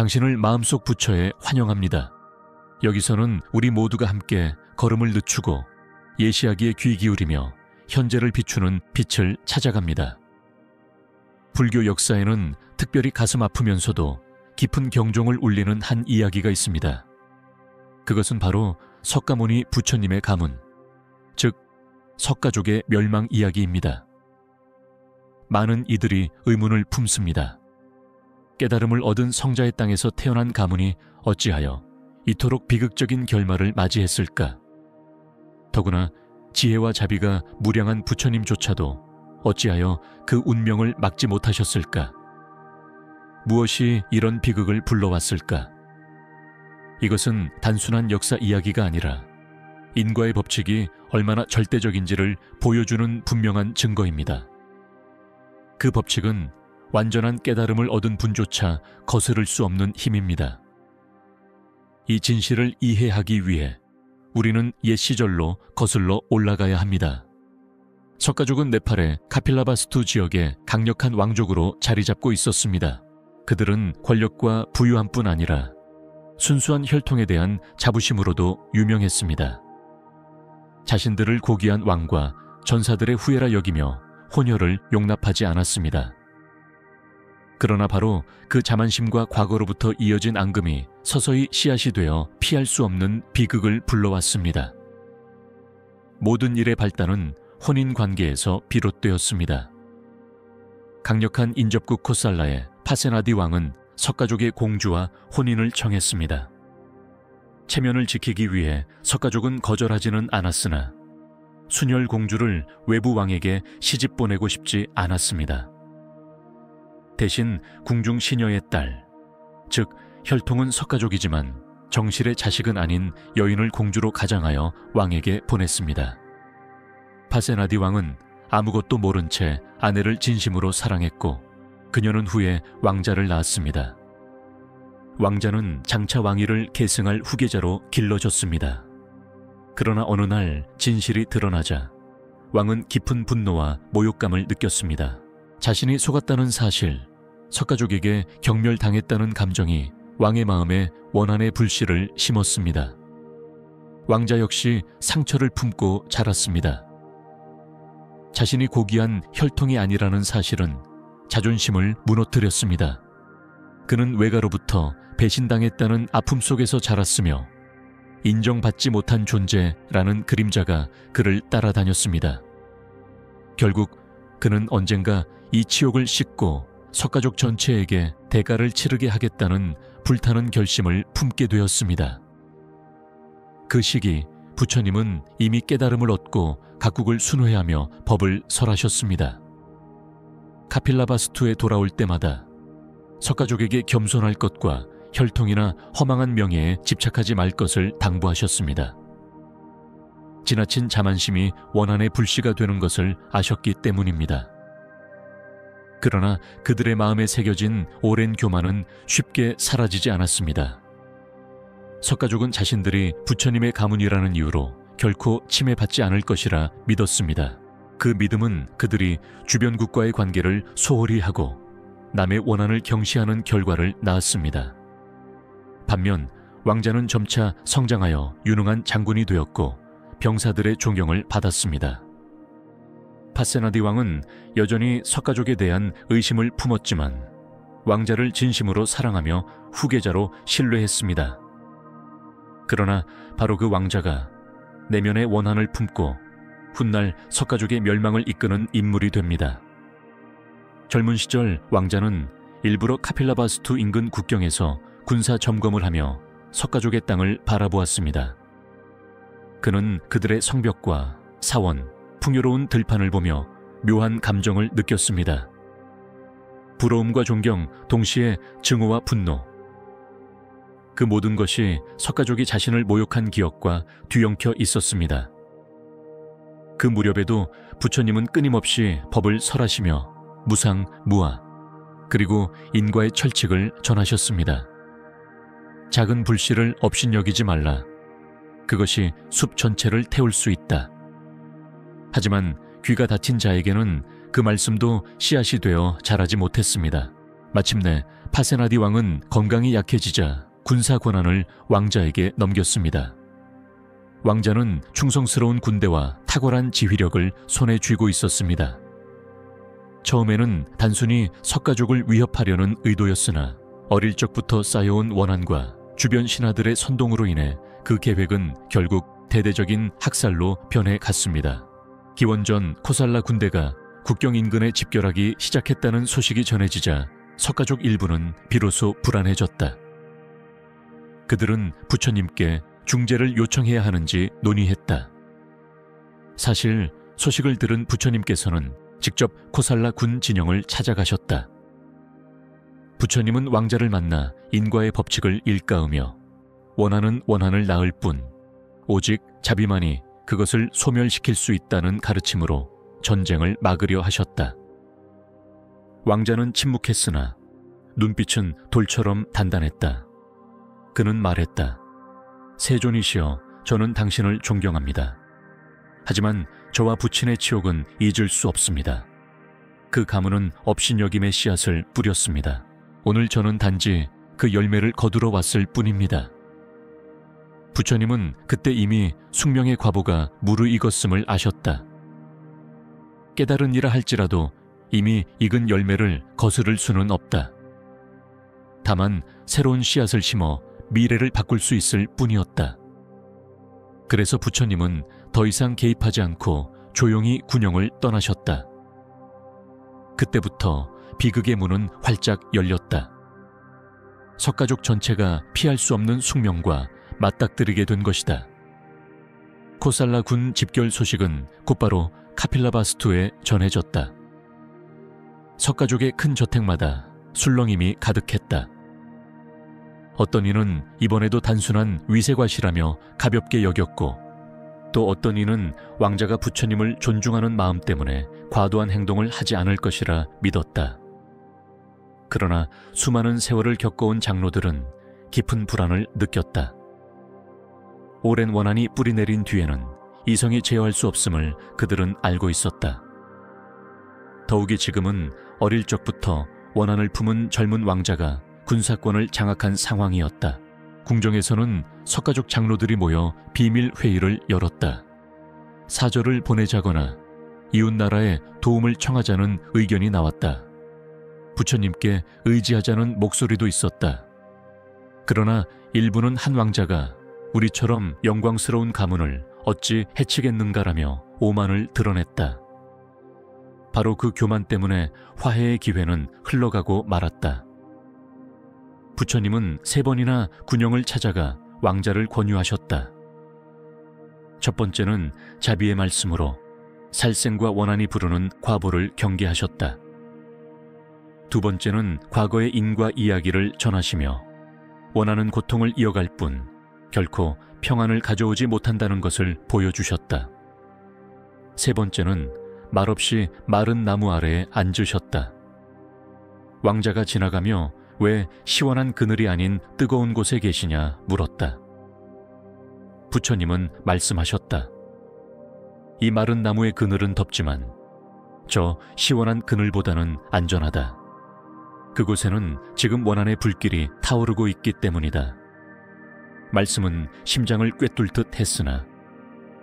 당신을 마음속 부처에 환영합니다. 여기서는 우리 모두가 함께 걸음을 늦추고 예시하기에 귀 기울이며 현재를 비추는 빛을 찾아갑니다. 불교 역사에는 특별히 가슴 아프면서도 깊은 경종을 울리는 한 이야기가 있습니다. 그것은 바로 석가모니 부처님의 가문, 즉 석가족의 멸망 이야기입니다. 많은 이들이 의문을 품습니다. 깨달음을 얻은 성자의 땅에서 태어난 가문이 어찌하여 이토록 비극적인 결말을 맞이했을까? 더구나 지혜와 자비가 무량한 부처님조차도 어찌하여 그 운명을 막지 못하셨을까? 무엇이 이런 비극을 불러왔을까? 이것은 단순한 역사 이야기가 아니라 인과의 법칙이 얼마나 절대적인지를 보여주는 분명한 증거입니다. 그 법칙은 완전한 깨달음을 얻은 분조차 거스를 수 없는 힘입니다. 이 진실을 이해하기 위해 우리는 옛 시절로 거슬러 올라가야 합니다. 석가족은 네팔의 카필라바스투 지역에 강력한 왕족으로 자리 잡고 있었습니다. 그들은 권력과 부유함 뿐 아니라 순수한 혈통에 대한 자부심으로도 유명했습니다. 자신들을 고귀한 왕과 전사들의 후예라 여기며 혼혈을 용납하지 않았습니다. 그러나 바로 그 자만심과 과거로부터 이어진 앙금이 서서히 씨앗이 되어 피할 수 없는 비극을 불러왔습니다. 모든 일의 발단은 혼인 관계에서 비롯되었습니다. 강력한 인접국 코살라의 파세나디 왕은 석가족의 공주와 혼인을 청했습니다. 체면을 지키기 위해 석가족은 거절하지는 않았으나 순혈 공주를 외부 왕에게 시집 보내고 싶지 않았습니다. 대신 궁중 시녀의 딸, 즉 혈통은 석가족이지만 정실의 자식은 아닌 여인을 공주로 가장하여 왕에게 보냈습니다. 파세나디 왕은 아무것도 모른 채 아내를 진심으로 사랑했고 그녀는 후에 왕자를 낳았습니다. 왕자는 장차 왕위를 계승할 후계자로 길러졌습니다. 그러나 어느 날 진실이 드러나자 왕은 깊은 분노와 모욕감을 느꼈습니다. 자신이 속았다는 사실, 석가족에게 경멸당했다는 감정이 왕의 마음에 원한의 불씨를 심었습니다. 왕자 역시 상처를 품고 자랐습니다. 자신이 고귀한 혈통이 아니라는 사실은 자존심을 무너뜨렸습니다. 그는 외가로부터 배신당했다는 아픔 속에서 자랐으며 인정받지 못한 존재라는 그림자가 그를 따라다녔습니다. 결국 그는 언젠가 이 치욕을 씻고 석가족 전체에게 대가를 치르게 하겠다는 불타는 결심을 품게 되었습니다. 그 시기 부처님은 이미 깨달음을 얻고 각국을 순회하며 법을 설하셨습니다. 카필라바스투에 돌아올 때마다 석가족에게 겸손할 것과 혈통이나 허망한 명예에 집착하지 말 것을 당부하셨습니다. 지나친 자만심이 원한의 불씨가 되는 것을 아셨기 때문입니다. 그러나 그들의 마음에 새겨진 오랜 교만은 쉽게 사라지지 않았습니다. 석가족은 자신들이 부처님의 가문이라는 이유로 결코 침해받지 않을 것이라 믿었습니다. 그 믿음은 그들이 주변국과의 관계를 소홀히 하고 남의 원한을 경시하는 결과를 낳았습니다. 반면 왕자는 점차 성장하여 유능한 장군이 되었고 병사들의 존경을 받았습니다. 파세나디 왕은 여전히 석가족에 대한 의심을 품었지만 왕자를 진심으로 사랑하며 후계자로 신뢰했습니다. 그러나 바로 그 왕자가 내면의 원한을 품고 훗날 석가족의 멸망을 이끄는 인물이 됩니다. 젊은 시절 왕자는 일부러 카필라바스투 인근 국경에서 군사 점검을 하며 석가족의 땅을 바라보았습니다. 그는 그들의 성벽과 사원, 풍요로운 들판을 보며 묘한 감정을 느꼈습니다. 부러움과 존경, 동시에 증오와 분노. 그 모든 것이 석가족이 자신을 모욕한 기억과 뒤엉켜 있었습니다. 그 무렵에도 부처님은 끊임없이 법을 설하시며 무상, 무아, 그리고 인과의 철칙을 전하셨습니다. 작은 불씨를 업신여기지 말라. 그것이 숲 전체를 태울 수 있다. 하지만 귀가 닫힌 자에게는 그 말씀도 씨앗이 되어 자라지 못했습니다. 마침내 파세나디 왕은 건강이 약해지자 군사 권한을 왕자에게 넘겼습니다. 왕자는 충성스러운 군대와 탁월한 지휘력을 손에 쥐고 있었습니다. 처음에는 단순히 석가족을 위협하려는 의도였으나 어릴 적부터 쌓여온 원한과 주변 신하들의 선동으로 인해 그 계획은 결국 대대적인 학살로 변해갔습니다. 기원전 코살라 군대가 국경 인근에 집결하기 시작했다는 소식이 전해지자 석가족 일부는 비로소 불안해졌다. 그들은 부처님께 중재를 요청해야 하는지 논의했다. 사실 소식을 들은 부처님께서는 직접 코살라 군 진영을 찾아가셨다. 부처님은 왕자를 만나 인과의 법칙을 일깨우며 원하는 원한을 낳을 뿐 오직 자비만이 그것을 소멸시킬 수 있다는 가르침으로 전쟁을 막으려 하셨다. 왕자는 침묵했으나 눈빛은 돌처럼 단단했다. 그는 말했다. 세존이시여, 저는 당신을 존경합니다. 하지만 저와 부친의 치욕은 잊을 수 없습니다. 그 가문은 업신여김의 씨앗을 뿌렸습니다. 오늘 저는 단지 그 열매를 거두러 왔을 뿐입니다. 부처님은 그때 이미 숙명의 과보가 무르익었음을 아셨다. 깨달은 이라 할지라도 이미 익은 열매를 거스를 수는 없다. 다만 새로운 씨앗을 심어 미래를 바꿀 수 있을 뿐이었다. 그래서 부처님은 더 이상 개입하지 않고 조용히 군영을 떠나셨다. 그때부터 비극의 문은 활짝 열렸다. 석가족 전체가 피할 수 없는 숙명과 맞닥뜨리게 된 것이다. 코살라 군 집결 소식은 곧바로 카필라바스투에 전해졌다. 석가족의 큰 저택마다 술렁임이 가득했다. 어떤 이는 이번에도 단순한 위세과시라며 가볍게 여겼고, 또 어떤 이는 왕자가 부처님을 존중하는 마음 때문에 과도한 행동을 하지 않을 것이라 믿었다. 그러나 수많은 세월을 겪어온 장로들은 깊은 불안을 느꼈다. 오랜 원한이 뿌리내린 뒤에는 이성이 제어할 수 없음을 그들은 알고 있었다. 더욱이 지금은 어릴 적부터 원한을 품은 젊은 왕자가 군사권을 장악한 상황이었다. 궁정에서는 석가족 장로들이 모여 비밀 회의를 열었다. 사절을 보내자거나 이웃나라에 도움을 청하자는 의견이 나왔다. 부처님께 의지하자는 목소리도 있었다. 그러나 일부는 한 왕자가 우리처럼 영광스러운 가문을 어찌 해치겠는가라며 오만을 드러냈다. 바로 그 교만 때문에 화해의 기회는 흘러가고 말았다. 부처님은 3번이나 군영을 찾아가 왕자를 권유하셨다. 첫 번째는 자비의 말씀으로 살생과 원한이 부르는 과보를 경계하셨다. 두 번째는 과거의 인과 이야기를 전하시며 원하는 고통을 이어갈 뿐 결코 평안을 가져오지 못한다는 것을 보여주셨다. 세 번째는 말없이 마른 나무 아래에 앉으셨다. 왕자가 지나가며 왜 시원한 그늘이 아닌 뜨거운 곳에 계시냐 물었다. 부처님은 말씀하셨다. 이 마른 나무의 그늘은 덥지만 저 시원한 그늘보다는 안전하다. 그곳에는 지금 원한의 불길이 타오르고 있기 때문이다. 말씀은 심장을 꿰뚫듯 했으나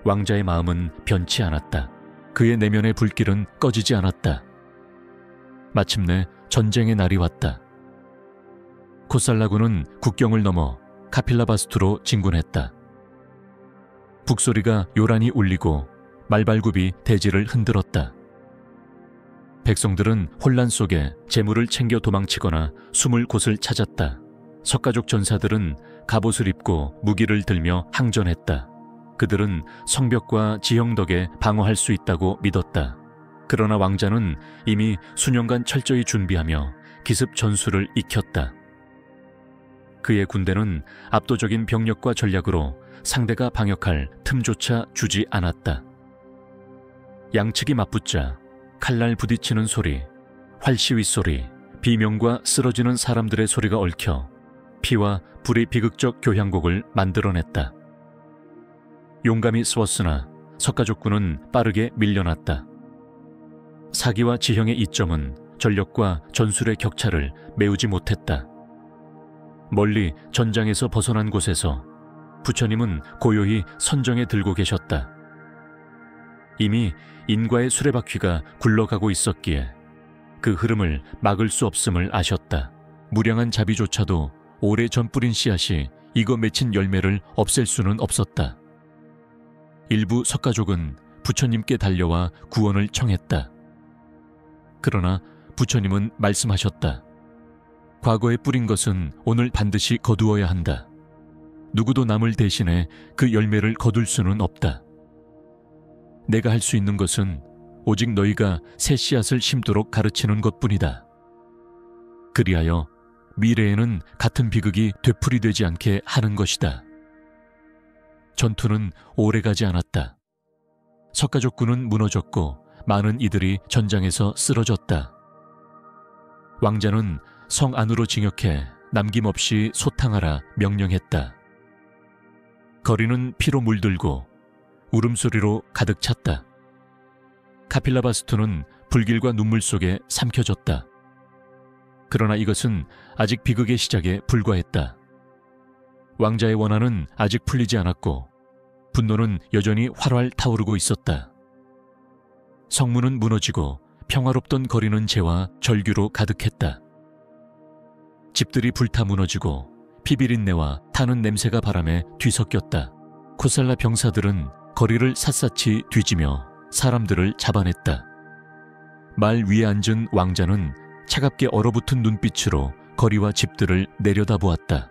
왕자의 마음은 변치 않았다. 그의 내면의 불길은 꺼지지 않았다. 마침내 전쟁의 날이 왔다. 코살라군은 국경을 넘어 카필라바스투로 진군했다. 북소리가 요란히 울리고 말발굽이 대지를 흔들었다. 백성들은 혼란 속에 재물을 챙겨 도망치거나 숨을 곳을 찾았다. 석가족 전사들은 갑옷을 입고 무기를 들며 항전했다. 그들은 성벽과 지형 덕에 방어할 수 있다고 믿었다. 그러나 왕자는 이미 수년간 철저히 준비하며 기습 전술을 익혔다. 그의 군대는 압도적인 병력과 전략으로 상대가 방역할 틈조차 주지 않았다. 양측이 맞붙자 칼날 부딪히는 소리, 활시위 소리, 비명과 쓰러지는 사람들의 소리가 얽혀 피와 불의 비극적 교향곡을 만들어냈다. 용감이 쏘았으나 석가족군은 빠르게 밀려났다. 사기와 지형의 이점은 전력과 전술의 격차를 메우지 못했다. 멀리 전장에서 벗어난 곳에서 부처님은 고요히 선정에 들고 계셨다. 이미 인과의 수레바퀴가 굴러가고 있었기에 그 흐름을 막을 수 없음을 아셨다. 무량한 자비조차도 오래전 뿌린 씨앗이 익어 맺힌 열매를 없앨 수는 없었다. 일부 석가족은 부처님께 달려와 구원을 청했다. 그러나 부처님은 말씀하셨다. 과거에 뿌린 것은 오늘 반드시 거두어야 한다. 누구도 남을 대신해 그 열매를 거둘 수는 없다. 내가 할 수 있는 것은 오직 너희가 새 씨앗을 심도록 가르치는 것뿐이다. 그리하여 미래에는 같은 비극이 되풀이되지 않게 하는 것이다. 전투는 오래가지 않았다. 석가족군은 무너졌고 많은 이들이 전장에서 쓰러졌다. 왕자는 성 안으로 징역해 남김없이 소탕하라 명령했다. 거리는 피로 물들고 울음소리로 가득 찼다. 카필라바스투는 불길과 눈물 속에 삼켜졌다. 그러나 이것은 아직 비극의 시작에 불과했다. 왕자의 원한은 아직 풀리지 않았고 분노는 여전히 활활 타오르고 있었다. 성문은 무너지고 평화롭던 거리는 재와 절규로 가득했다. 집들이 불타 무너지고 피비린내와 타는 냄새가 바람에 뒤섞였다. 코살라 병사들은 거리를 샅샅이 뒤지며 사람들을 잡아냈다. 말 위에 앉은 왕자는 차갑게 얼어붙은 눈빛으로 거리와 집들을 내려다보았다.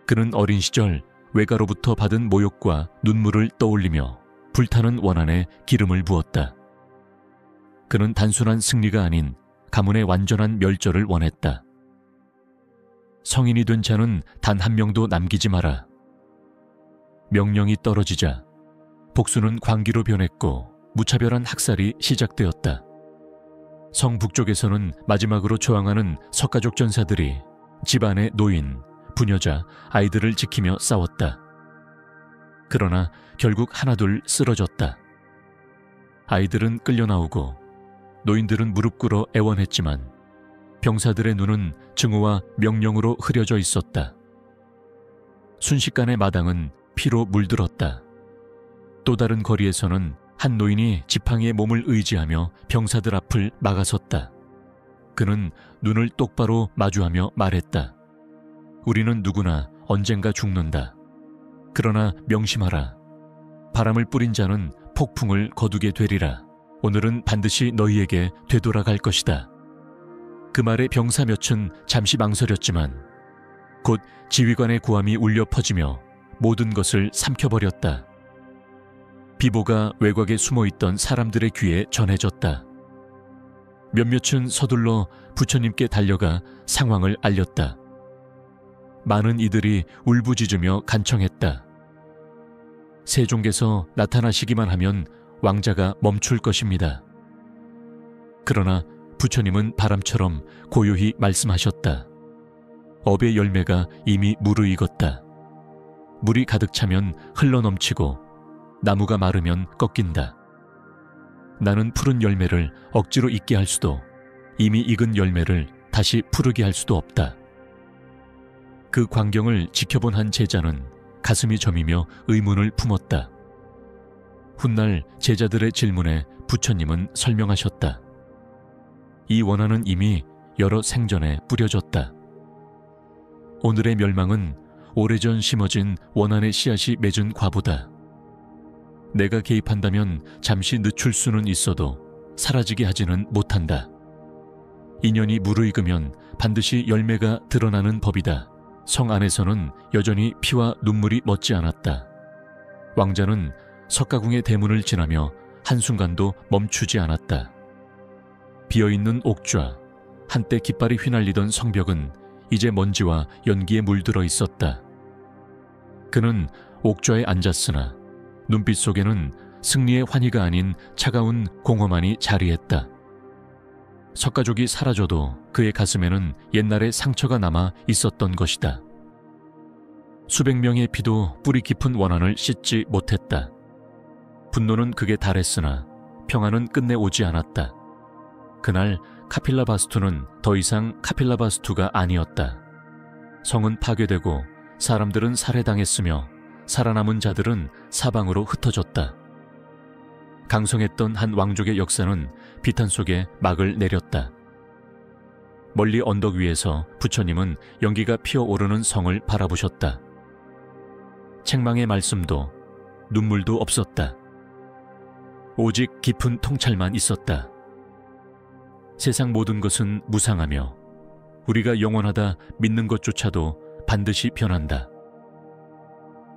그는 어린 시절 외가로부터 받은 모욕과 눈물을 떠올리며 불타는 원한에 기름을 부었다. 그는 단순한 승리가 아닌 가문의 완전한 멸절을 원했다. 성인이 된 자는 단 한 명도 남기지 마라. 명령이 떨어지자 복수는 광기로 변했고 무차별한 학살이 시작되었다. 성 북쪽에서는 마지막으로 저항하는 석가족 전사들이 집안의 노인, 부녀자, 아이들을 지키며 싸웠다. 그러나 결국 하나둘 쓰러졌다. 아이들은 끌려나오고 노인들은 무릎 꿇어 애원했지만 병사들의 눈은 증오와 명령으로 흐려져 있었다. 순식간에 마당은 피로 물들었다. 또 다른 거리에서는 한 노인이 지팡이에 몸을 의지하며 병사들 앞을 막아섰다. 그는 눈을 똑바로 마주하며 말했다. 우리는 누구나 언젠가 죽는다. 그러나 명심하라. 바람을 뿌린 자는 폭풍을 거두게 되리라. 오늘은 반드시 너희에게 되돌아갈 것이다. 그 말에 병사 몇은 잠시 망설였지만 곧 지휘관의 고함이 울려 퍼지며 모든 것을 삼켜버렸다. 비보가 외곽에 숨어있던 사람들의 귀에 전해졌다. 몇몇은 서둘러 부처님께 달려가 상황을 알렸다. 많은 이들이 울부짖으며 간청했다. 세종께서 나타나시기만 하면 왕자가 멈출 것입니다. 그러나 부처님은 바람처럼 고요히 말씀하셨다. 업의 열매가 이미 무르익었다. 물이 가득 차면 흘러넘치고 나무가 마르면 꺾인다. 나는 푸른 열매를 억지로 익게 할 수도 이미 익은 열매를 다시 푸르게 할 수도 없다. 그 광경을 지켜본 한 제자는 가슴이 저미며 의문을 품었다. 훗날 제자들의 질문에 부처님은 설명하셨다. 이 원한은 이미 여러 생전에 뿌려졌다. 오늘의 멸망은 오래전 심어진 원한의 씨앗이 맺은 과보다. 내가 개입한다면 잠시 늦출 수는 있어도 사라지게 하지는 못한다. 인연이 무르익으면 반드시 열매가 드러나는 법이다. 성 안에서는 여전히 피와 눈물이 멎지 않았다. 왕자는 석가궁의 대문을 지나며 한순간도 멈추지 않았다. 비어있는 옥좌, 한때 깃발이 휘날리던 성벽은 이제 먼지와 연기에 물들어 있었다. 그는 옥좌에 앉았으나 눈빛 속에는 승리의 환희가 아닌 차가운 공허만이 자리했다. 석가족이 사라져도 그의 가슴에는 옛날의 상처가 남아 있었던 것이다. 수백 명의 피도 뿌리 깊은 원한을 씻지 못했다. 분노는 극에 달했으나 평화는 끝내 오지 않았다. 그날 카필라바스투는 더 이상 카필라바스투가 아니었다. 성은 파괴되고 사람들은 살해당했으며 살아남은 자들은 사방으로 흩어졌다. 강성했던 한 왕족의 역사는 비탄 속에 막을 내렸다. 멀리 언덕 위에서 부처님은 연기가 피어오르는 성을 바라보셨다. 책망의 말씀도 눈물도 없었다. 오직 깊은 통찰만 있었다. 세상 모든 것은 무상하며 우리가 영원하다 믿는 것조차도 반드시 변한다.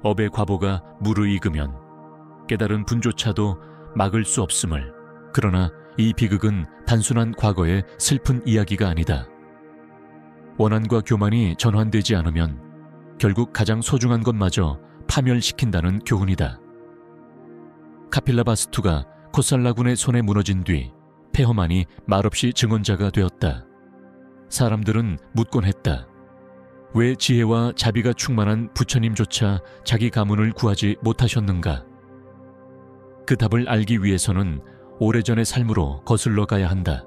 업의 과보가 무르익으면 깨달은 분조차도 막을 수 없음을. 그러나 이 비극은 단순한 과거의 슬픈 이야기가 아니다. 원한과 교만이 전환되지 않으면 결국 가장 소중한 것마저 파멸시킨다는 교훈이다. 카필라바스투가 코살라군의 손에 무너진 뒤 페허만이 말없이 증언자가 되었다. 사람들은 묻곤 했다. 왜 지혜와 자비가 충만한 부처님조차 자기 가문을 구하지 못하셨는가? 그 답을 알기 위해서는 오래전의 삶으로 거슬러 가야 한다.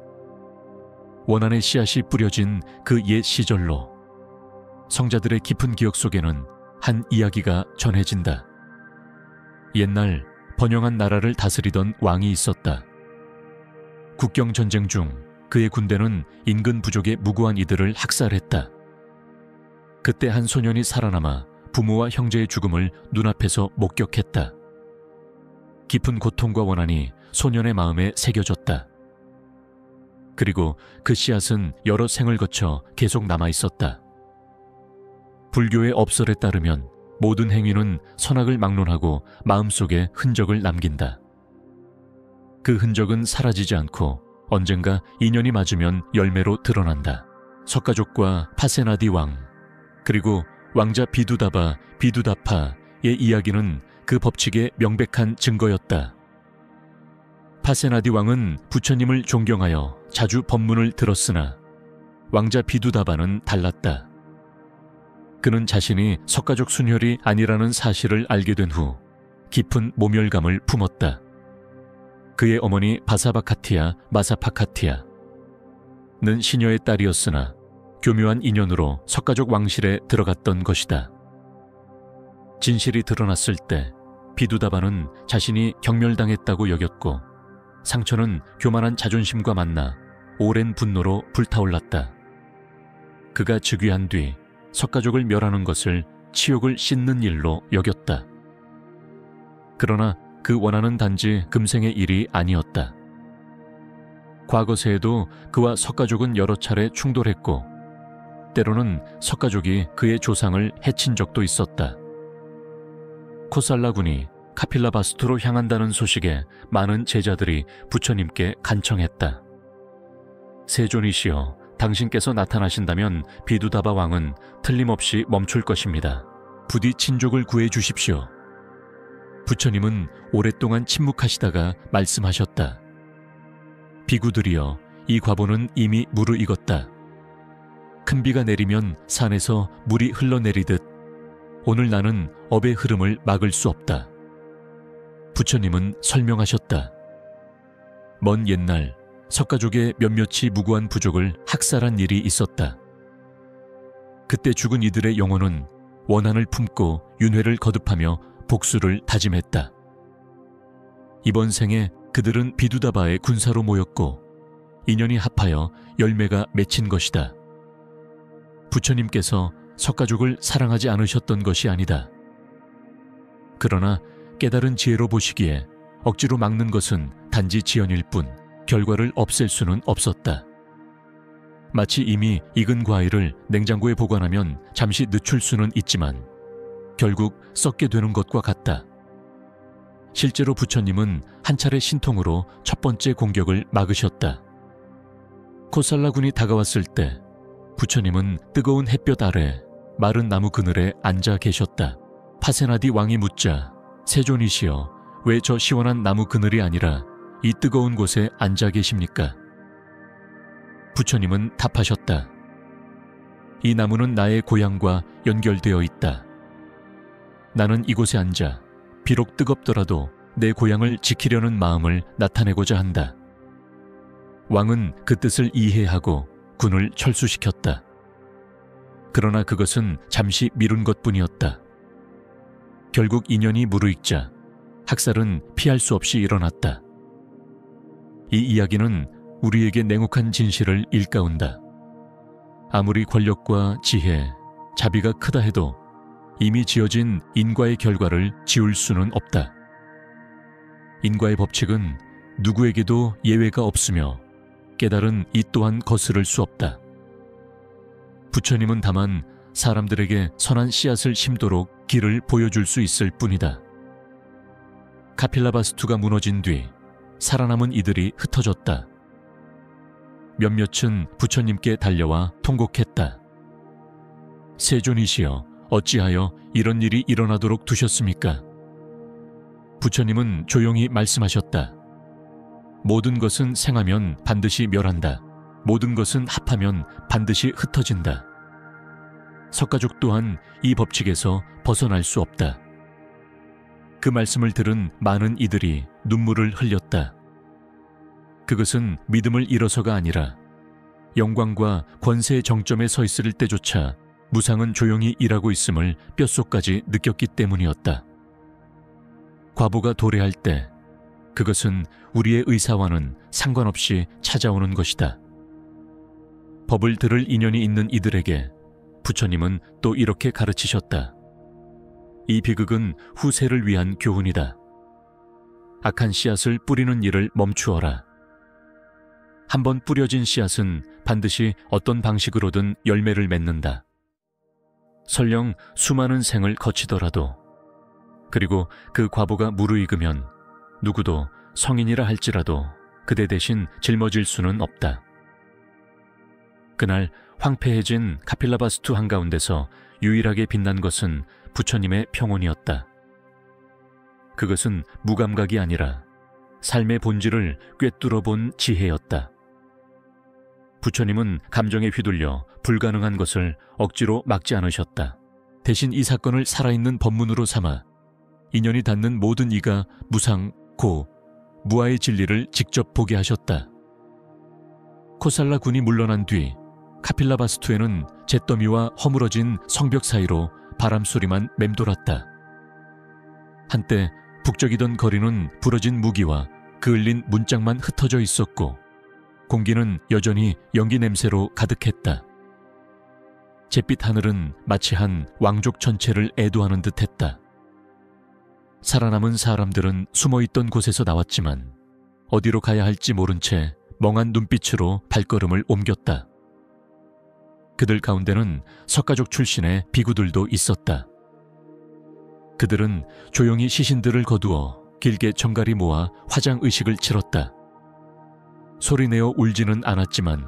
원한의 씨앗이 뿌려진 그 옛 시절로 성자들의 깊은 기억 속에는 한 이야기가 전해진다. 옛날 번영한 나라를 다스리던 왕이 있었다. 국경전쟁 중 그의 군대는 인근 부족의 무고한 이들을 학살했다. 그때 한 소년이 살아남아 부모와 형제의 죽음을 눈앞에서 목격했다. 깊은 고통과 원한이 소년의 마음에 새겨졌다. 그리고 그 씨앗은 여러 생을 거쳐 계속 남아있었다. 불교의 업설에 따르면 모든 행위는 선악을 막론하고 마음속에 흔적을 남긴다. 그 흔적은 사라지지 않고 언젠가 인연이 맞으면 열매로 드러난다. 석가족과 파세나디 왕, 그리고 왕자 비두다파의 이야기는 그 법칙의 명백한 증거였다. 파세나디 왕은 부처님을 존경하여 자주 법문을 들었으나 왕자 비두다바는 달랐다. 그는 자신이 석가족 순혈이 아니라는 사실을 알게 된 후 깊은 모멸감을 품었다. 그의 어머니 마사파카티아는 시녀의 딸이었으나 교묘한 인연으로 석가족 왕실에 들어갔던 것이다. 진실이 드러났을 때 비두다바는 자신이 경멸당했다고 여겼고 상처는 교만한 자존심과 만나 오랜 분노로 불타올랐다. 그가 즉위한 뒤 석가족을 멸하는 것을 치욕을 씻는 일로 여겼다. 그러나 그 원한은 단지 금생의 일이 아니었다. 과거세에도 그와 석가족은 여러 차례 충돌했고 때로는 석가족이 그의 조상을 해친 적도 있었다. 코살라군이 카필라바스투로 향한다는 소식에 많은 제자들이 부처님께 간청했다. 세존이시여, 당신께서 나타나신다면 비두다바 왕은 틀림없이 멈출 것입니다. 부디 친족을 구해 주십시오. 부처님은 오랫동안 침묵하시다가 말씀하셨다. 비구들이여, 이 과보는 이미 무르익었다. 큰 비가 내리면 산에서 물이 흘러내리듯 오늘 나는 업의 흐름을 막을 수 없다. 부처님은 설명하셨다. 먼 옛날 석가족의 몇몇이 무고한 부족을 학살한 일이 있었다. 그때 죽은 이들의 영혼은 원한을 품고 윤회를 거듭하며 복수를 다짐했다. 이번 생에 그들은 비두다바의 군사로 모였고 인연이 합하여 열매가 맺힌 것이다. 부처님께서 석가족을 사랑하지 않으셨던 것이 아니다. 그러나 깨달은 지혜로 보시기에 억지로 막는 것은 단지 지연일 뿐 결과를 없앨 수는 없었다. 마치 이미 익은 과일을 냉장고에 보관하면 잠시 늦출 수는 있지만 결국 썩게 되는 것과 같다. 실제로 부처님은 한 차례 신통으로 첫 번째 공격을 막으셨다. 코살라군이 다가왔을 때 부처님은 뜨거운 햇볕 아래 마른 나무 그늘에 앉아 계셨다. 파세나디 왕이 묻자 세존이시여, 왜 저 시원한 나무 그늘이 아니라 이 뜨거운 곳에 앉아 계십니까? 부처님은 답하셨다. 이 나무는 나의 고향과 연결되어 있다. 나는 이곳에 앉아 비록 뜨겁더라도 내 고향을 지키려는 마음을 나타내고자 한다. 왕은 그 뜻을 이해하고 군을 철수시켰다. 그러나 그것은 잠시 미룬 것뿐이었다. 결국 인연이 무르익자 학살은 피할 수 없이 일어났다. 이 이야기는 우리에게 냉혹한 진실을 일깨운다. 아무리 권력과 지혜, 자비가 크다 해도 이미 지어진 인과의 결과를 지울 수는 없다. 인과의 법칙은 누구에게도 예외가 없으며 깨달은 이 또한 거스를 수 없다. 부처님은 다만 사람들에게 선한 씨앗을 심도록 길을 보여줄 수 있을 뿐이다. 카필라바스투가 무너진 뒤 살아남은 이들이 흩어졌다. 몇몇은 부처님께 달려와 통곡했다. 세존이시여, 어찌하여 이런 일이 일어나도록 두셨습니까? 부처님은 조용히 말씀하셨다. 모든 것은 생하면 반드시 멸한다. 모든 것은 합하면 반드시 흩어진다. 석가족 또한 이 법칙에서 벗어날 수 없다. 그 말씀을 들은 많은 이들이 눈물을 흘렸다. 그것은 믿음을 잃어서가 아니라 영광과 권세의 정점에 서 있을 때조차 무상은 조용히 일하고 있음을 뼛속까지 느꼈기 때문이었다. 과부가 도래할 때 그것은 우리의 의사와는 상관없이 찾아오는 것이다. 법을 들을 인연이 있는 이들에게 부처님은 또 이렇게 가르치셨다. 이 비극은 후세를 위한 교훈이다. 악한 씨앗을 뿌리는 일을 멈추어라. 한번 뿌려진 씨앗은 반드시 어떤 방식으로든 열매를 맺는다. 설령 수많은 생을 거치더라도, 그리고 그 과부가 무르익으면 누구도 성인이라 할지라도 그대 대신 짊어질 수는 없다. 그날 황폐해진 카필라바스투 한가운데서 유일하게 빛난 것은 부처님의 평온이었다. 그것은 무감각이 아니라 삶의 본질을 꿰뚫어 본 지혜였다. 부처님은 감정에 휘둘려 불가능한 것을 억지로 막지 않으셨다. 대신 이 사건을 살아있는 법문으로 삼아 인연이 닿는 모든 이가 무상, 고, 무아의 진리를 직접 보게 하셨다. 코살라 군이 물러난 뒤 카필라바스투에는 잿더미와 허물어진 성벽 사이로 바람소리만 맴돌았다. 한때 북적이던 거리는 부러진 무기와 그을린 문짝만 흩어져 있었고 공기는 여전히 연기 냄새로 가득했다. 잿빛 하늘은 마치 한 왕족 전체를 애도하는 듯했다. 살아남은 사람들은 숨어있던 곳에서 나왔지만 어디로 가야 할지 모른 채 멍한 눈빛으로 발걸음을 옮겼다. 그들 가운데는 석가족 출신의 비구들도 있었다. 그들은 조용히 시신들을 거두어 길게 정갈이 모아 화장의식을 치렀다. 소리내어 울지는 않았지만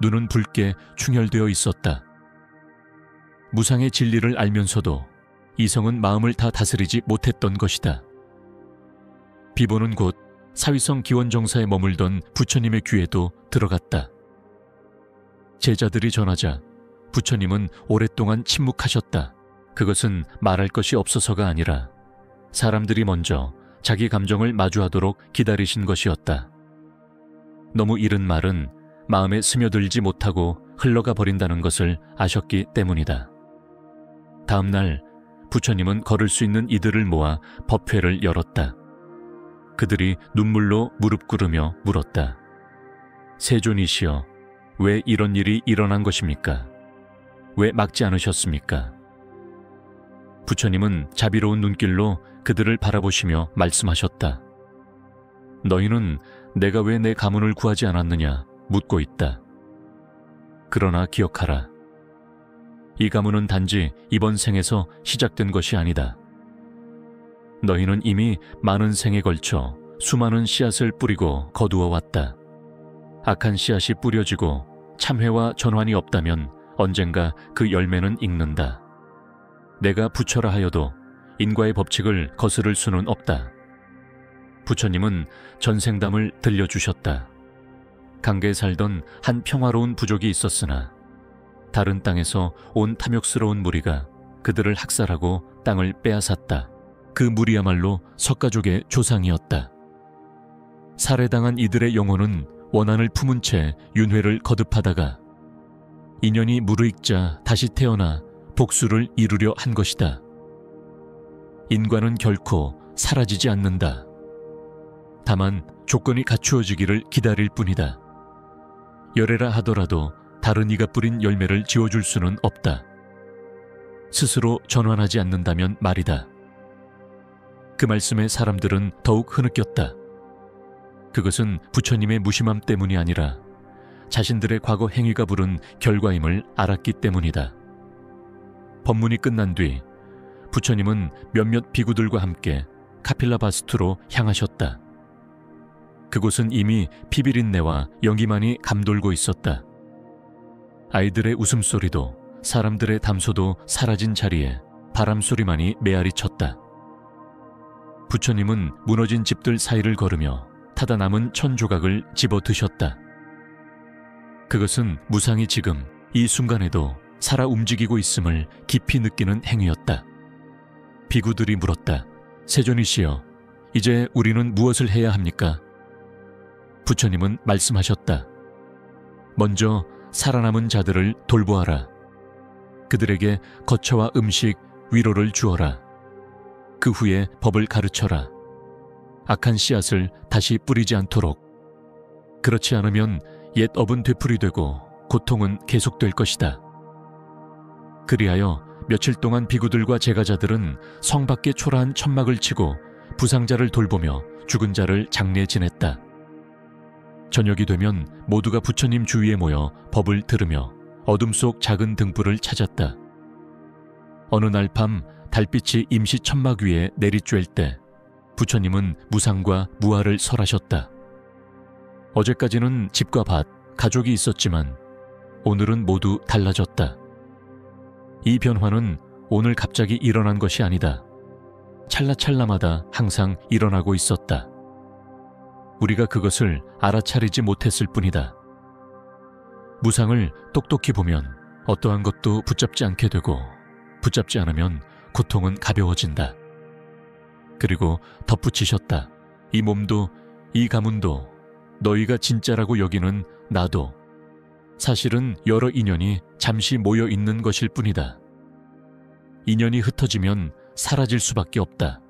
눈은 붉게 충혈되어 있었다. 무상의 진리를 알면서도 이성은 마음을 다 다스리지 못했던 것이다. 비보는 곧 사위성 기원정사에 머물던 부처님의 귀에도 들어갔다. 제자들이 전하자 부처님은 오랫동안 침묵하셨다. 그것은 말할 것이 없어서가 아니라 사람들이 먼저 자기 감정을 마주하도록 기다리신 것이었다. 너무 이른 말은 마음에 스며들지 못하고 흘러가 버린다는 것을 아셨기 때문이다. 다음 날 부처님은 걸을 수 있는 이들을 모아 법회를 열었다. 그들이 눈물로 무릎 꿇으며 물었다. 세존이시여, 왜 이런 일이 일어난 것입니까? 왜 막지 않으셨습니까? 부처님은 자비로운 눈길로 그들을 바라보시며 말씀하셨다. 너희는 내가 왜 내 가문을 구하지 않았느냐 묻고 있다. 그러나 기억하라. 이 가문은 단지 이번 생에서 시작된 것이 아니다. 너희는 이미 많은 생에 걸쳐 수많은 씨앗을 뿌리고 거두어 왔다. 악한 씨앗이 뿌려지고 참회와 전환이 없다면 언젠가 그 열매는 익는다. 내가 부처라 하여도 인과의 법칙을 거스를 수는 없다. 부처님은 전생담을 들려주셨다. 강계에 살던 한 평화로운 부족이 있었으나 다른 땅에서 온 탐욕스러운 무리가 그들을 학살하고 땅을 빼앗았다. 그 무리야말로 석가족의 조상이었다. 살해당한 이들의 영혼은 원한을 품은 채 윤회를 거듭하다가 인연이 무르익자 다시 태어나 복수를 이루려 한 것이다. 인과는 결코 사라지지 않는다. 다만 조건이 갖추어지기를 기다릴 뿐이다. 열애라 하더라도 다른 이가 뿌린 열매를 지어줄 수는 없다. 스스로 전환하지 않는다면 말이다. 그 말씀에 사람들은 더욱 흐느꼈다. 그것은 부처님의 무심함 때문이 아니라 자신들의 과거 행위가 부른 결과임을 알았기 때문이다. 법문이 끝난 뒤 부처님은 몇몇 비구들과 함께 카필라바스투로 향하셨다. 그곳은 이미 피비린내와 연기만이 감돌고 있었다. 아이들의 웃음소리도 사람들의 담소도 사라진 자리에 바람소리만이 메아리 쳤다. 부처님은 무너진 집들 사이를 걸으며 타다 남은 천조각을 집어 드셨다. 그것은 무상이 지금 이 순간에도 살아 움직이고 있음을 깊이 느끼는 행위였다. 비구들이 물었다. 세존이시여, 이제 우리는 무엇을 해야 합니까? 부처님은 말씀하셨다. 먼저 살아남은 자들을 돌보아라. 그들에게 거처와 음식, 위로를 주어라. 그 후에 법을 가르쳐라. 악한 씨앗을 다시 뿌리지 않도록. 그렇지 않으면 옛 업은 되풀이되고 고통은 계속될 것이다. 그리하여 며칠 동안 비구들과 제가자들은 성 밖에 초라한 천막을 치고 부상자를 돌보며 죽은 자를 장례 지냈다. 저녁이 되면 모두가 부처님 주위에 모여 법을 들으며 어둠 속 작은 등불을 찾았다. 어느 날 밤 달빛이 임시 천막 위에 내리쬐을 때 부처님은 무상과 무아를 설하셨다. 어제까지는 집과 밭, 가족이 있었지만 오늘은 모두 달라졌다. 이 변화는 오늘 갑자기 일어난 것이 아니다. 찰나찰나마다 항상 일어나고 있었다. 우리가 그것을 알아차리지 못했을 뿐이다. 무상을 똑똑히 보면 어떠한 것도 붙잡지 않게 되고 붙잡지 않으면 고통은 가벼워진다. 그리고 덧붙이셨다. 이 몸도 이 가문도 너희가 진짜라고 여기는 나도 사실은 여러 인연이 잠시 모여 있는 것일 뿐이다. 인연이 흩어지면 사라질 수밖에 없다.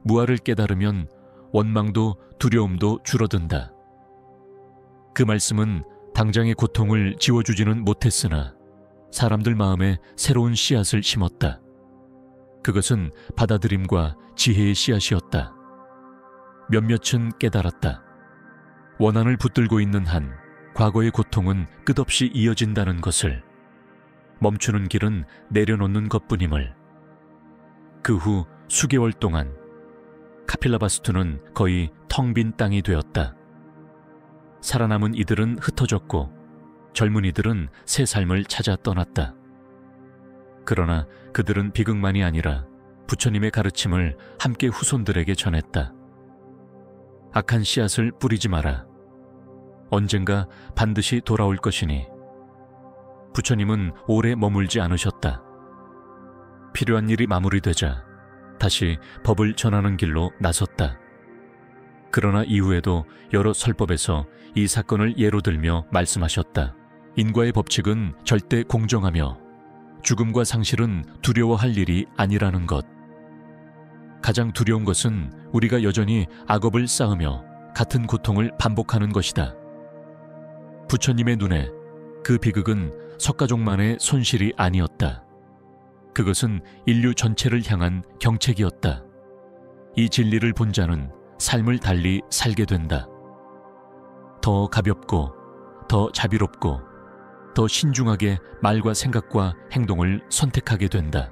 무아를 깨달으면 원망도 두려움도 줄어든다. 그 말씀은 당장의 고통을 지워주지는 못했으나 사람들 마음에 새로운 씨앗을 심었다. 그것은 받아들임과 지혜의 씨앗이었다. 몇몇은 깨달았다. 원한을 붙들고 있는 한 과거의 고통은 끝없이 이어진다는 것을, 멈추는 길은 내려놓는 것뿐임을. 그 후 수개월 동안 카필라바스투는 거의 텅 빈 땅이 되었다. 살아남은 이들은 흩어졌고 젊은이들은 새 삶을 찾아 떠났다. 그러나 그들은 비극만이 아니라 부처님의 가르침을 함께 후손들에게 전했다. 악한 씨앗을 뿌리지 마라. 언젠가 반드시 돌아올 것이니. 부처님은 오래 머물지 않으셨다. 필요한 일이 마무리되자 다시 법을 전하는 길로 나섰다. 그러나 이후에도 여러 설법에서 이 사건을 예로 들며 말씀하셨다. 인과의 법칙은 절대 공정하며 죽음과 상실은 두려워할 일이 아니라는 것. 가장 두려운 것은 우리가 여전히 악업을 쌓으며 같은 고통을 반복하는 것이다. 부처님의 눈에 그 비극은 석가족만의 손실이 아니었다. 그것은 인류 전체를 향한 경책이었다. 이 진리를 본 자는 삶을 달리 살게 된다. 더 가볍고, 더 자비롭고, 더 신중하게 말과 생각과 행동을 선택하게 된다.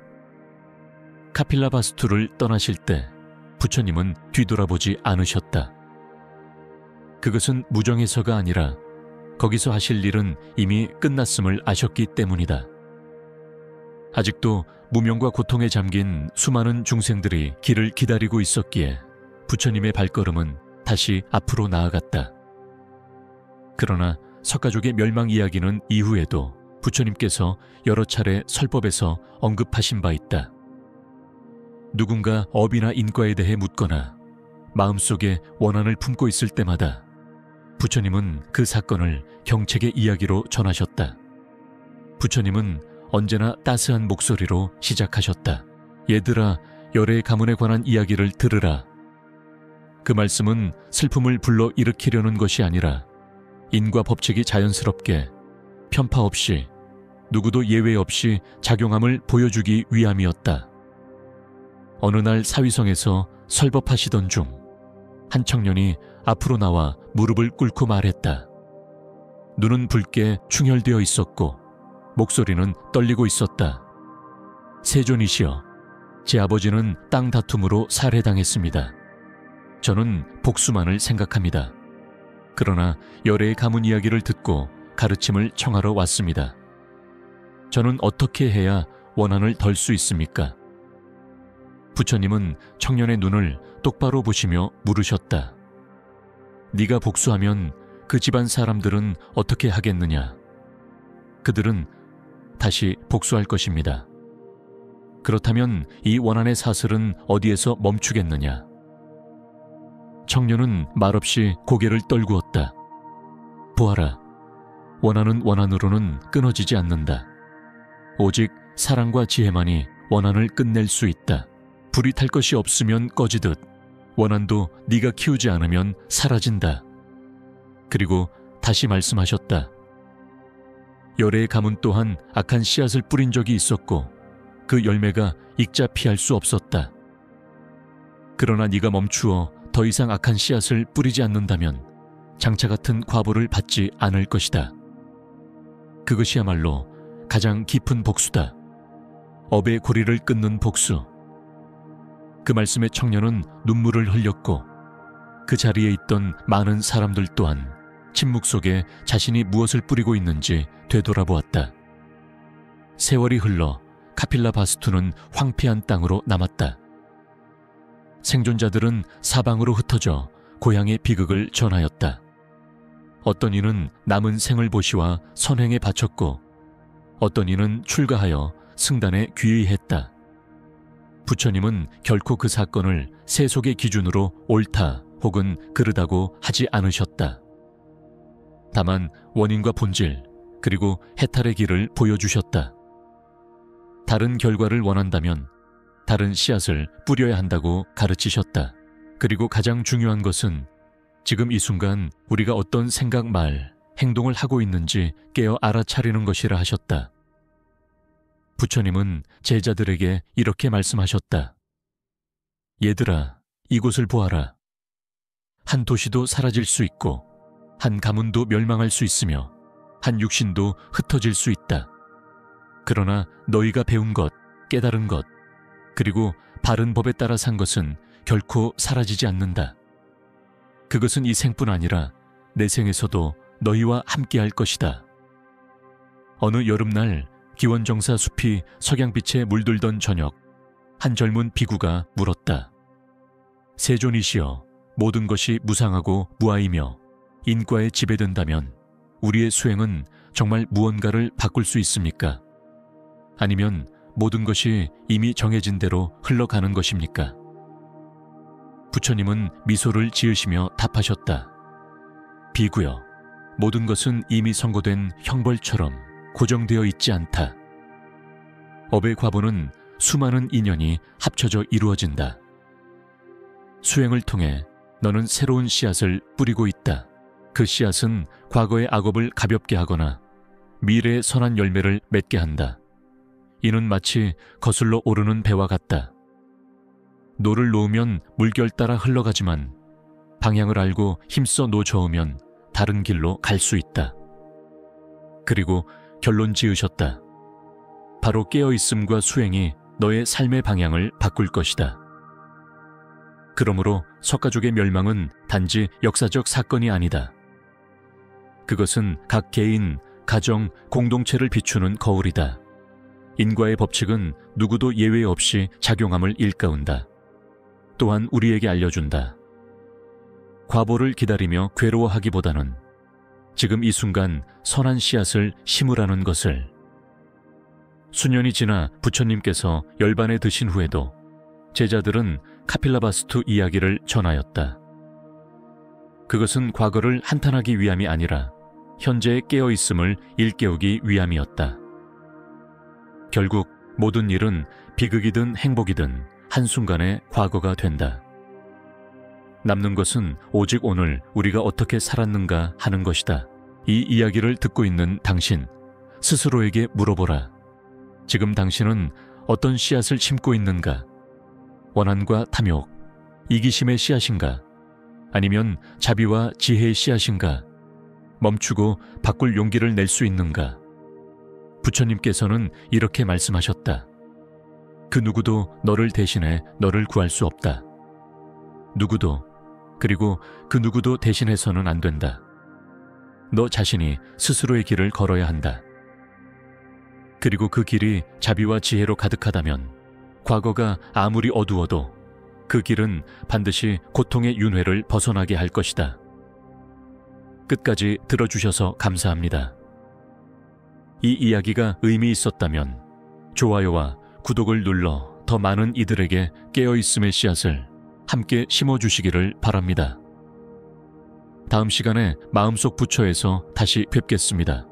카필라바스투를 떠나실 때 부처님은 뒤돌아보지 않으셨다. 그것은 무정해서가 아니라 거기서 하실 일은 이미 끝났음을 아셨기 때문이다. 아직도 무명과 고통에 잠긴 수많은 중생들이 길을 기다리고 있었기에 부처님의 발걸음은 다시 앞으로 나아갔다. 그러나 석가족의 멸망 이야기는 이후에도 부처님께서 여러 차례 설법에서 언급하신 바 있다. 누군가 업이나 인과에 대해 묻거나 마음속에 원한을 품고 있을 때마다 부처님은 그 사건을 경책의 이야기로 전하셨다. 부처님은 언제나 따스한 목소리로 시작하셨다. 얘들아, 열의 가문에 관한 이야기를 들으라. 그 말씀은 슬픔을 불러 일으키려는 것이 아니라 인과 법칙이 자연스럽게 편파 없이 누구도 예외 없이 작용함을 보여주기 위함이었다. 어느 날 사위성에서 설법하시던 중 한 청년이 앞으로 나와 무릎을 꿇고 말했다. 눈은 붉게 충혈되어 있었고 목소리는 떨리고 있었다. 세존이시여, 제 아버지는 땅 다툼으로 살해당했습니다. 저는 복수만을 생각합니다. 그러나 열의 가문 이야기를 듣고 가르침을 청하러 왔습니다. 저는 어떻게 해야 원한을 덜 수 있습니까? 부처님은 청년의 눈을 똑바로 보시며 물으셨다. 네가 복수하면 그 집안 사람들은 어떻게 하겠느냐? 그들은 다시 복수할 것입니다. 그렇다면 이 원한의 사슬은 어디에서 멈추겠느냐? 청년은 말없이 고개를 떨구었다. 보아라, 원한은 원한으로는 끊어지지 않는다. 오직 사랑과 지혜만이 원한을 끝낼 수 있다. 불이 탈 것이 없으면 꺼지듯 원한도 네가 키우지 않으면 사라진다. 그리고 다시 말씀하셨다. 열의 가문 또한 악한 씨앗을 뿌린 적이 있었고 그 열매가 익자 피할 수 없었다. 그러나 네가 멈추어 더 이상 악한 씨앗을 뿌리지 않는다면 장차 같은 과보를 받지 않을 것이다. 그것이야말로 가장 깊은 복수다. 업의 고리를 끊는 복수. 그 말씀에 청년은 눈물을 흘렸고 그 자리에 있던 많은 사람들 또한 침묵 속에 자신이 무엇을 뿌리고 있는지 되돌아보았다. 세월이 흘러 카필라 바스투는 황폐한 땅으로 남았다. 생존자들은 사방으로 흩어져 고향의 비극을 전하였다. 어떤 이는 남은 생을 보시와 선행에 바쳤고 어떤 이는 출가하여 승단에 귀의했다. 부처님은 결코 그 사건을 세속의 기준으로 옳다 혹은 그르다고 하지 않으셨다. 다만 원인과 본질 그리고 해탈의 길을 보여주셨다. 다른 결과를 원한다면 다른 씨앗을 뿌려야 한다고 가르치셨다. 그리고 가장 중요한 것은 지금 이 순간 우리가 어떤 생각, 말, 행동을 하고 있는지 깨어 알아차리는 것이라 하셨다. 부처님은 제자들에게 이렇게 말씀하셨다. 얘들아, 이곳을 보아라. 한 도시도 사라질 수 있고 한 가문도 멸망할 수 있으며 한 육신도 흩어질 수 있다. 그러나 너희가 배운 것, 깨달은 것, 그리고 바른 법에 따라 산 것은 결코 사라지지 않는다. 그것은 이 생뿐 아니라 내 생에서도 너희와 함께할 것이다. 어느 여름날 기원정사 숲이 석양빛에 물들던 저녁, 한 젊은 비구가 물었다. 세존이시여, 모든 것이 무상하고 무아이며 인과에 지배된다면 우리의 수행은 정말 무언가를 바꿀 수 있습니까? 아니면 모든 것이 이미 정해진 대로 흘러가는 것입니까? 부처님은 미소를 지으시며 답하셨다. 비구여, 모든 것은 이미 선고된 형벌처럼 고정되어 있지 않다. 업의 과보는 수많은 인연이 합쳐져 이루어진다. 수행을 통해 너는 새로운 씨앗을 뿌리고 있다. 그 씨앗은 과거의 악업을 가볍게 하거나 미래의 선한 열매를 맺게 한다. 이는 마치 거슬러 오르는 배와 같다. 노를 놓으면 물결 따라 흘러가지만 방향을 알고 힘써 노 저으면 다른 길로 갈 수 있다. 그리고 결론 지으셨다. 바로 깨어있음과 수행이 너의 삶의 방향을 바꿀 것이다. 그러므로 석가족의 멸망은 단지 역사적 사건이 아니다. 그것은 각 개인, 가정, 공동체를 비추는 거울이다. 인과의 법칙은 누구도 예외 없이 작용함을 일깨운다. 또한 우리에게 알려준다. 과보를 기다리며 괴로워하기보다는 지금 이 순간 선한 씨앗을 심으라는 것을. 수년이 지나 부처님께서 열반에 드신 후에도 제자들은 카필라바스투 이야기를 전하였다. 그것은 과거를 한탄하기 위함이 아니라 현재의 깨어있음을 일깨우기 위함이었다. 결국 모든 일은 비극이든 행복이든 한순간에 과거가 된다. 남는 것은 오직 오늘 우리가 어떻게 살았는가 하는 것이다. 이 이야기를 듣고 있는 당신, 스스로에게 물어보라. 지금 당신은 어떤 씨앗을 심고 있는가? 원한과 탐욕, 이기심의 씨앗인가? 아니면 자비와 지혜의 씨앗인가? 멈추고 바꿀 용기를 낼 수 있는가? 부처님께서는 이렇게 말씀하셨다. 그 누구도 너를 대신해 너를 구할 수 없다. 누구도, 그리고 그 누구도 대신해서는 안 된다. 너 자신이 스스로의 길을 걸어야 한다. 그리고 그 길이 자비와 지혜로 가득하다면 과거가 아무리 어두워도 그 길은 반드시 고통의 윤회를 벗어나게 할 것이다. 끝까지 들어주셔서 감사합니다. 이 이야기가 의미 있었다면 좋아요와 구독을 눌러 더 많은 이들에게 깨어있음의 씨앗을 함께 심어주시기를 바랍니다. 다음 시간에 마음속 부처에서 다시 뵙겠습니다.